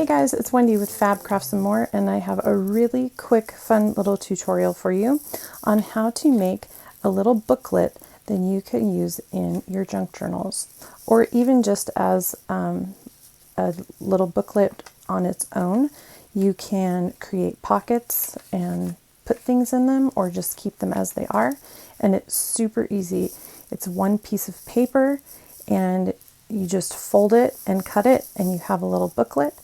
Hey guys, it's Wendy with Fab Crafts and More, and I have a really quick, fun little tutorial for you on how to make a little booklet that you can use in your junk journals, or even just as a little booklet on its own. You can create pockets and put things in them, or just keep them as they are, and it's super easy. It's one piece of paper, and you just fold it and cut it, and you have a little booklet.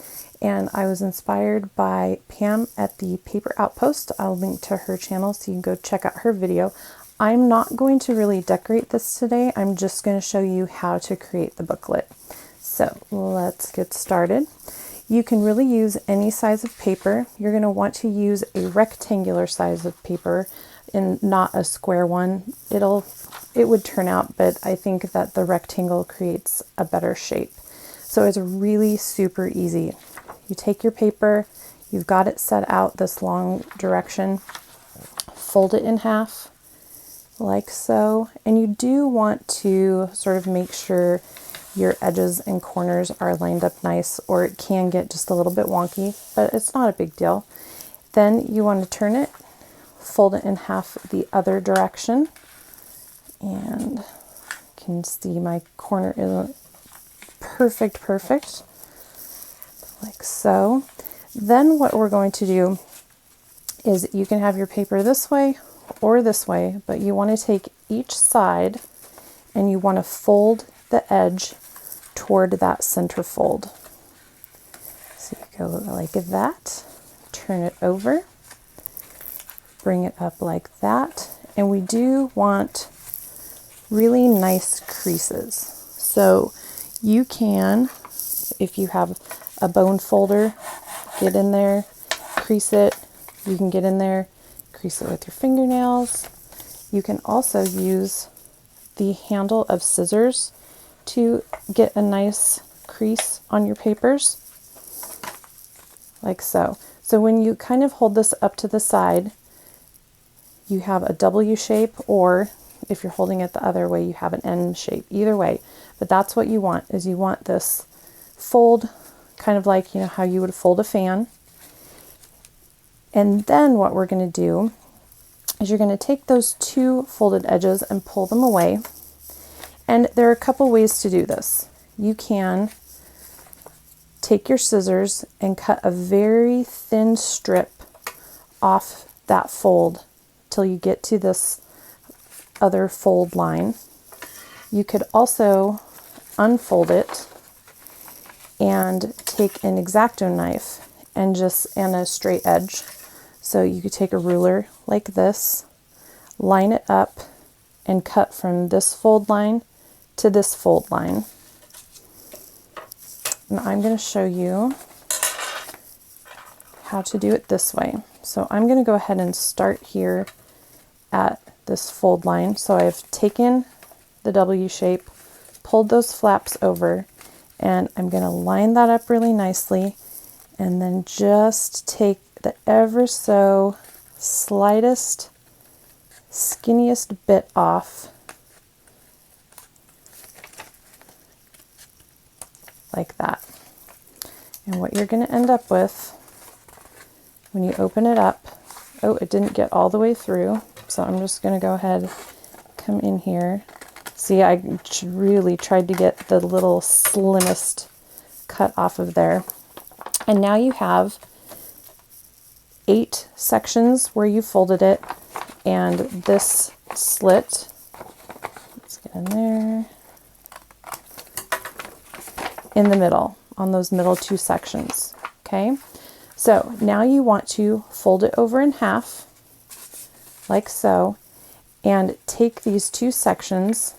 And I was inspired by Pam at the Paper Outpost. I'll link to her channel so you can go check out her video. I'm not going to really decorate this today. I'm just going to show you how to create the booklet. So let's get started. You can really use any size of paper. You're going to want to use a rectangular size of paper and not a square one. It would turn out, but I think that the rectangle creates a better shape. So it's really super easy. You take your paper, you've got it set out this long direction, fold it in half like so, and you do want to sort of make sure your edges and corners are lined up nice, or it can get just a little bit wonky, but it's not a big deal. Then you want to turn it, fold it in half the other direction, and you can see my corner isn't perfect, like so. Then what we're going to do is, you can have your paper this way or this way, but you want to take each side and you want to fold the edge toward that center fold. So you go like that, turn it over, bring it up like that, and we do want really nice creases. So you can, if you have a bone folder, get in there, crease it. You can get in there, crease it with your fingernails. You can also use the handle of scissors to get a nice crease on your papers, like so. So when you kind of hold this up to the side, you have a W shape, or if you're holding it the other way, you have an N shape. Either way, but that's what you want, is you want this fold, kind of like, you know, how you would fold a fan. And then what we're going to do is, you're going to take those two folded edges and pull them away. And there are a couple ways to do this. You can take your scissors and cut a very thin strip off that fold till you get to this other fold line. You could also unfold it and take an X-Acto knife and a straight edge. So you could take a ruler like this, line it up, and cut from this fold line to this fold line. And I'm going to show you how to do it this way. So I'm going to go ahead and start here at this fold line. So I've taken the W shape, pulled those flaps over, and I'm going to line that up really nicely, and then just take the ever so slightest, skinniest bit off, like that. And what you're going to end up with when you open it up, oh, it didn't get all the way through, so I'm just going to go ahead, come in here. See, I really tried to get the little slimmest cut off of there. And now you have 8 sections where you folded it, and this slit, let's get in there, in the middle, on those middle 2 sections. Okay, so now you want to fold it over in half, like so, and take these 2 sections,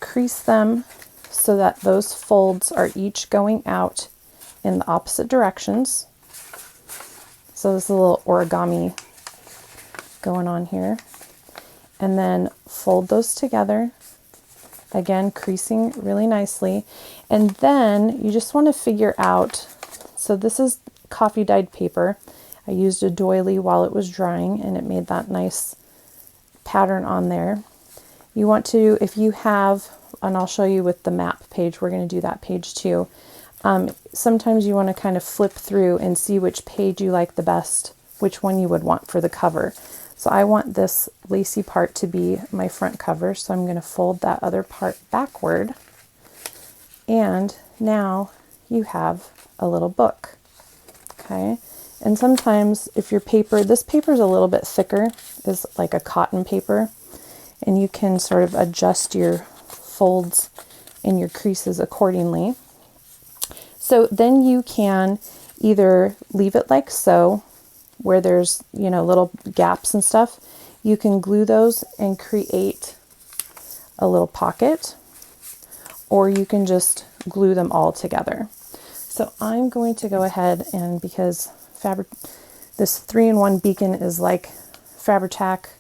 crease them so that those folds are each going out in the opposite directions. So this is a little origami going on here. And then fold those together, again creasing really nicely. And then you just want to figure out, so this is coffee dyed paper. I used a doily while it was drying, and it made that nice pattern on there. You want to, if you have, and I'll show you with the map page, we're going to do that page too. Sometimes you want to kind of flip through and see which page you like the best, which one you would want for the cover. So I want this lacy part to be my front cover, so I'm going to fold that other part backward. And now you have a little book. Okay. And sometimes if your paper, this paper is a little bit thicker, is like a cotton paper, and you can sort of adjust your folds and your creases accordingly. So then you can either leave it like so, where there's, little gaps and stuff. You can glue those and create a little pocket, or you can just glue them all together. So I'm going to go ahead and, because this 3-in-1 beacon is like Fabri-Tac,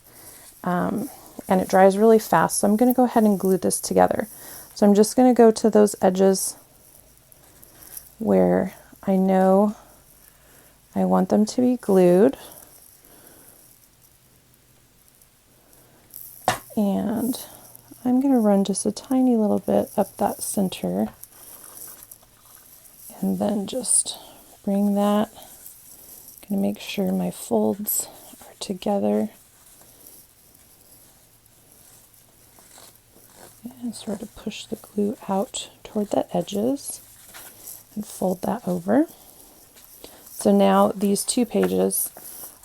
and it dries really fast, so I'm going to go ahead and glue this together. So I'm just going to go to those edges where I know I want them to be glued, and I'm going to run just a tiny little bit up that center, and then just bring that. I'm going to make sure my folds are together and sort of push the glue out toward the edges and fold that over. So now these two pages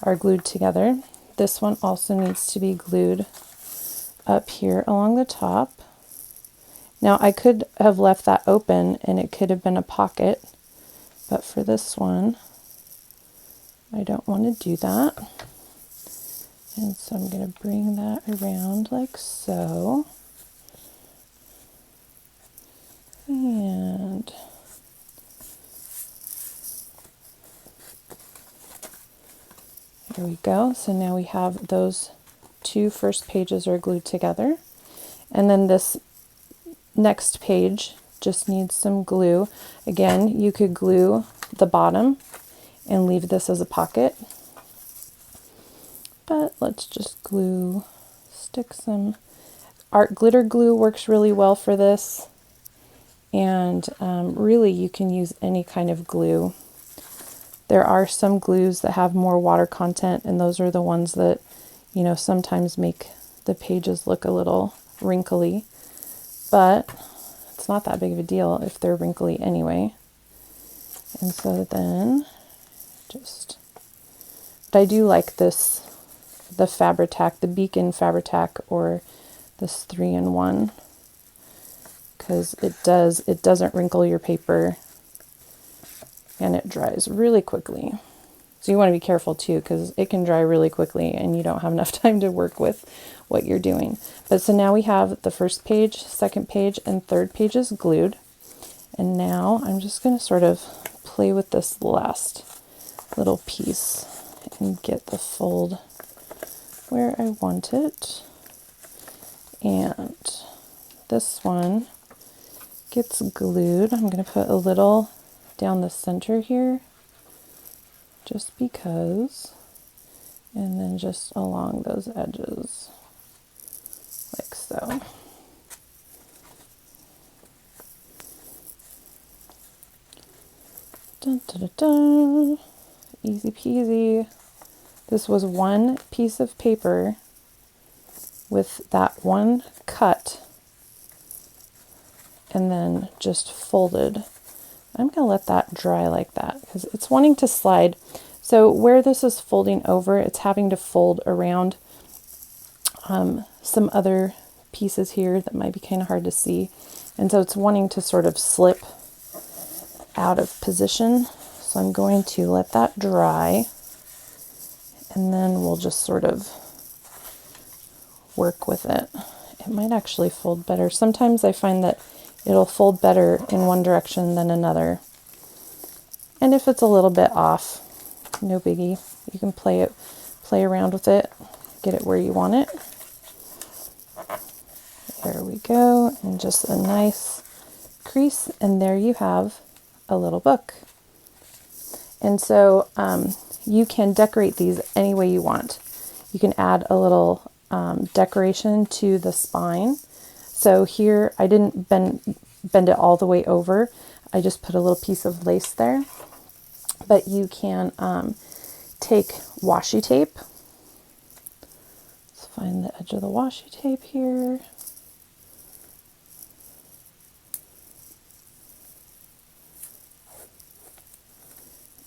are glued together. This one also needs to be glued up here along the top. Now I could have left that open and it could have been a pocket, but for this one, I don't want to do that. And so I'm going to bring that around like so. And there we go. So now we have those two first pages are glued together. And then this next page just needs some glue. Again, you could glue the bottom and leave this as a pocket. But let's just stick some art glitter glue works really well for this. And really you can use any kind of glue. There are some glues that have more water content, and those are the ones that, sometimes make the pages look a little wrinkly, but it's not that big of a deal if they're wrinkly anyway. And so then but I do like this, the Fabri-Tac, the Beacon Fabri-Tac, or this 3-in-1, because it doesn't wrinkle your paper and it dries really quickly. So you want to be careful too, because it can dry really quickly and you don't have enough time to work with what you're doing. But so now we have the first page, second page, and third pages glued. And now I'm just going to sort of play with this last little piece and get the fold where I want it. And this one gets glued. I'm going to put a little down the center here, just because, and then just along those edges, like so. Dun, dun, dun, dun. Easy peasy. This was one piece of paper with that one cut and then just folded. I'm going to let that dry like that because it's wanting to slide. So where this is folding over, it's having to fold around some other pieces here that might be kind of hard to see. And so it's wanting to sort of slip out of position. So I'm going to let that dry, and then we'll just sort of work with it. It might actually fold better. Sometimes I find that it'll fold better in one direction than another. And if it's a little bit off, no biggie. You can play around with it, get it where you want it. There we go. And just a nice crease, and there you have a little book. And so you can decorate these any way you want. You can add a little decoration to the spine. So here I didn't bend it all the way over. I just put a little piece of lace there. But you can take washi tape. Let's find the edge of the washi tape here.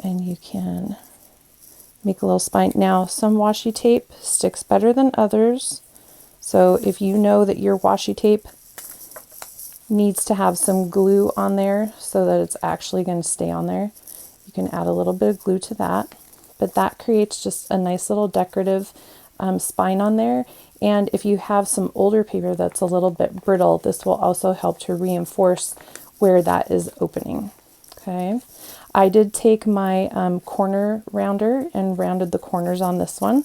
And you can make a little spine. Now, some washi tape sticks better than others. So if you know that your washi tape needs to have some glue on there so that it's actually going to stay on there, you can add a little bit of glue to that. But that creates just a nice little decorative spine on there. And if you have some older paper that's a little bit brittle, this will also help to reinforce where that is opening. Okay. I did take my corner rounder and rounded the corners on this one.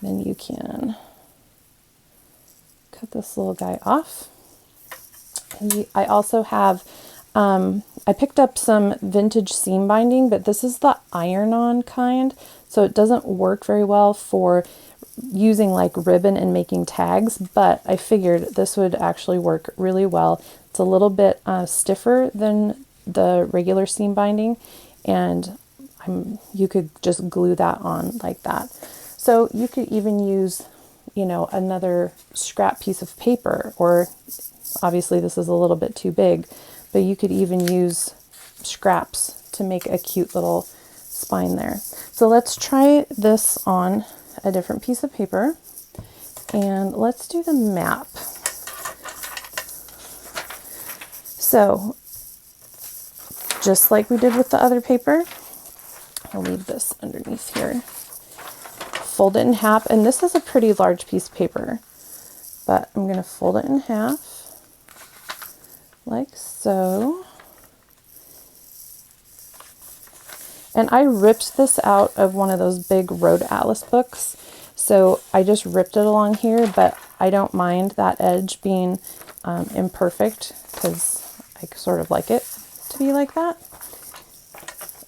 Then you can cut this little guy off. And I also have, I picked up some vintage seam binding, but this is the iron-on kind, so it doesn't work very well for using like ribbon and making tags, but I figured this would actually work really well. It's a little bit stiffer than the regular seam binding, and you could just glue that on like that. So you could even use, you know, another scrap piece of paper, or obviously this is a little bit too big, but you could even use scraps to make a cute little spine there. So let's try this on a different piece of paper, and let's do the map. So just like we did with the other paper, I'll leave this underneath here. Fold it in half, and this is a pretty large piece of paper, but I'm going to fold it in half like so. And I ripped this out of one of those big Road Atlas books, so I just ripped it along here, but I don't mind that edge being imperfect because I sort of like it to be like that.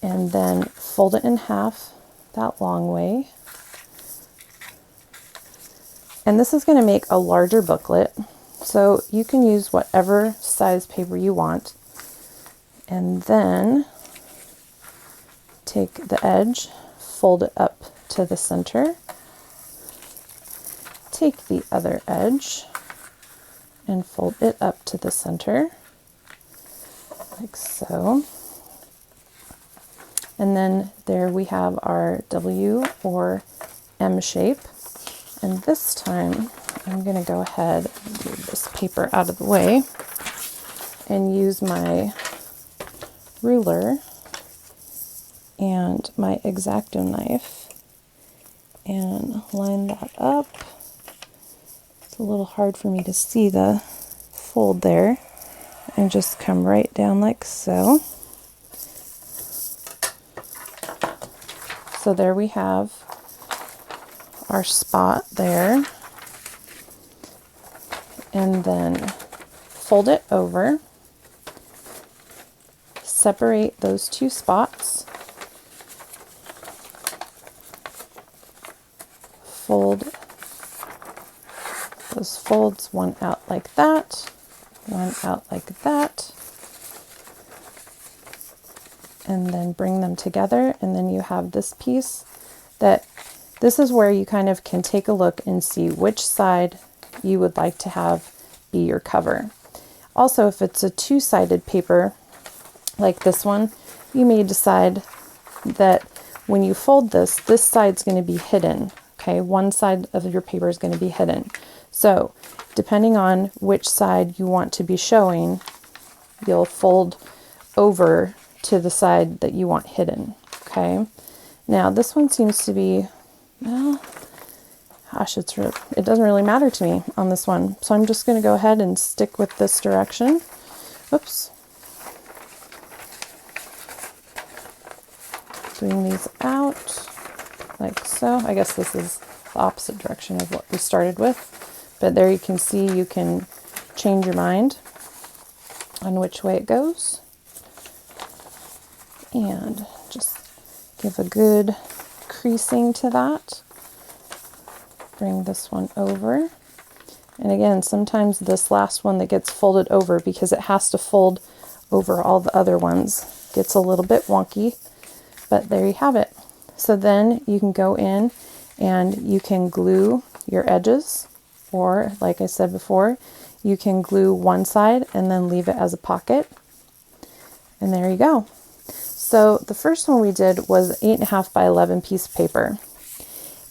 And then fold it in half that long way. And this is going to make a larger booklet, so you can use whatever size paper you want. And then take the edge, fold it up to the center, take the other edge and fold it up to the center like so. And then there we have our W or M shape. And this time I'm going to go ahead and move this paper out of the way and use my ruler and my X-Acto knife and line that up. It's a little hard for me to see the fold there, and just come right down like so. So there we have our spot there, and then fold it over, separate those two spots, fold those folds, one out like that, one out like that, and then bring them together, and then you have this piece that this is where you kind of can take a look and see which side you would like to have be your cover. Also, if it's a two-sided paper like this one, you may decide that when you fold this, this side's going to be hidden. Okay, one side of your paper is going to be hidden. So depending on which side you want to be showing, you'll fold over to the side that you want hidden. Okay, now this one seems to be, well, gosh, it doesn't really matter to me on this one. So I'm just going to go ahead and stick with this direction. Oops. Bring these out like so. I guess this is the opposite direction of what we started with. But there you can see you can change your mind on which way it goes. And just give a good creasing to that. Bring this one over. And again, sometimes this last one that gets folded over, because it has to fold over all the other ones, gets a little bit wonky, but there you have it. So then you can go in and you can glue your edges, or like I said before, you can glue one side and then leave it as a pocket. And there you go. So the first one we did was 8.5 by 11 piece of paper.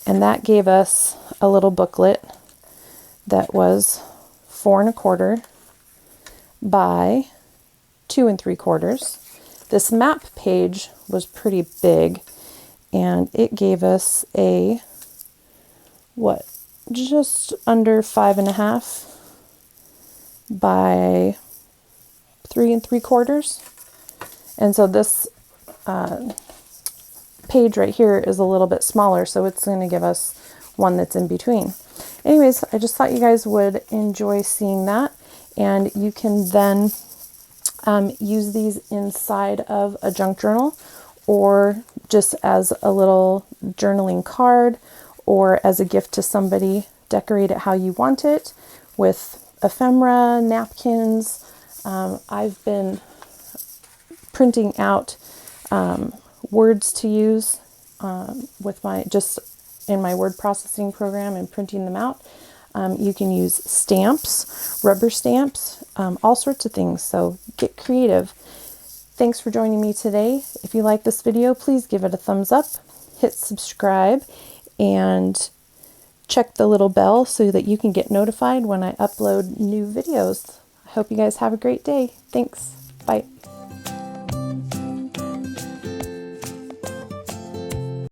And that gave us a little booklet that was 4 1/4 by 2 3/4. This map page was pretty big, and it gave us a, just under 5.5 by 3 3/4. And so this page right here is a little bit smaller, so it's going to give us one that's in between. Anyways, I just thought you guys would enjoy seeing that, and you can then use these inside of a junk journal, or just as a little journaling card, or as a gift to somebody. Decorate it how you want it with ephemera, napkins. I've been printing out words to use with in my word processing program, and printing them out. You can use stamps, rubber stamps, all sorts of things. So get creative. Thanks for joining me today. If you like this video, please give it a thumbs up, hit subscribe, and check the little bell so that you can get notified when I upload new videos. I hope you guys have a great day. Thanks. Bye.